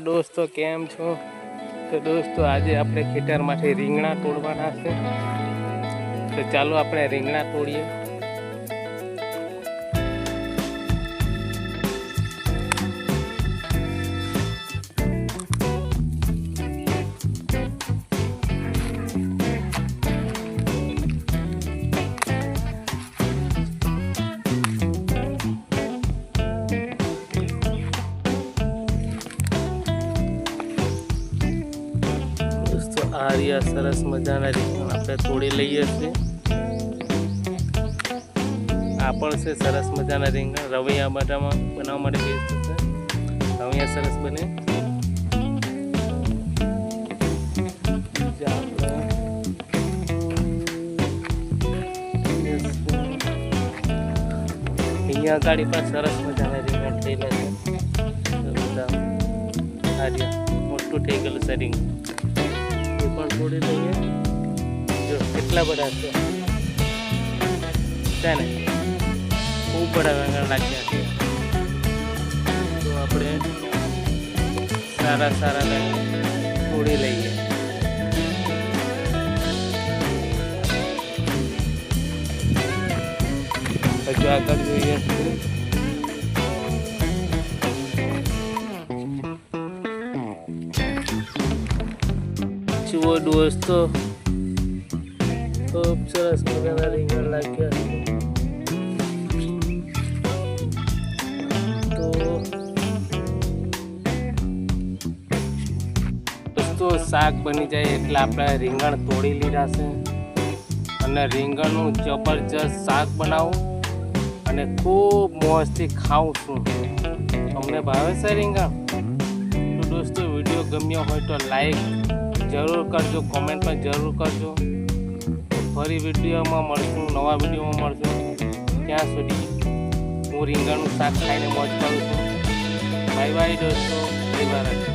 दोस्तों केम छो। तो दोस्तों आज अपने खेतर माथे રીંગણા तोड़वाना है। तो चालो अपने રીંગણા तोड़िए। आ सरस मजाना રીંગણા આપણે તોડી લઈએ છીએ। આ પણ છે સરસ મજાના રીંગણા રવૈયા બનાવવા માટે બેસ્ટ છે। રવૈયા સરસ બને। અહીંયા ગાડી પર સરસ મજાના રીંગણા થયેલા છે। મોટું થઈ ગયેલું છે રીંગણ। थोड़ी नहीं है जो कितना बड़ा है ने खूब बड़ा वेंगण लग गया। तो अपने सारा सारा वेंगण तोड़ी लीए। हजू आगे જોઈએ वो दोस्तों खूब सरस मजाना રીંગણ લાગ્યા। તો દોસ્તો શાક બની જાય એટલે આપણે રીંગણ તોડી લીધા છે અને રીંગણનું જબરજસ્ત શાક બનાવું અને ખૂબ મોજથી ખાઉં છું। તમને ભાવે છે રીંગણ? તો દોસ્તો વિડીયો ગમ્યો હોય તો લાઈક जरूर करजो, कमेंट में जरूर करजो। फरी वीडियो में मळशुं, नवा वीडियो में मळशुं। त्यां सुधी हूँ રીંગણનું શાક खाईने मौज करूँ छूं। बाय बाय दोस्तों, जय भारत।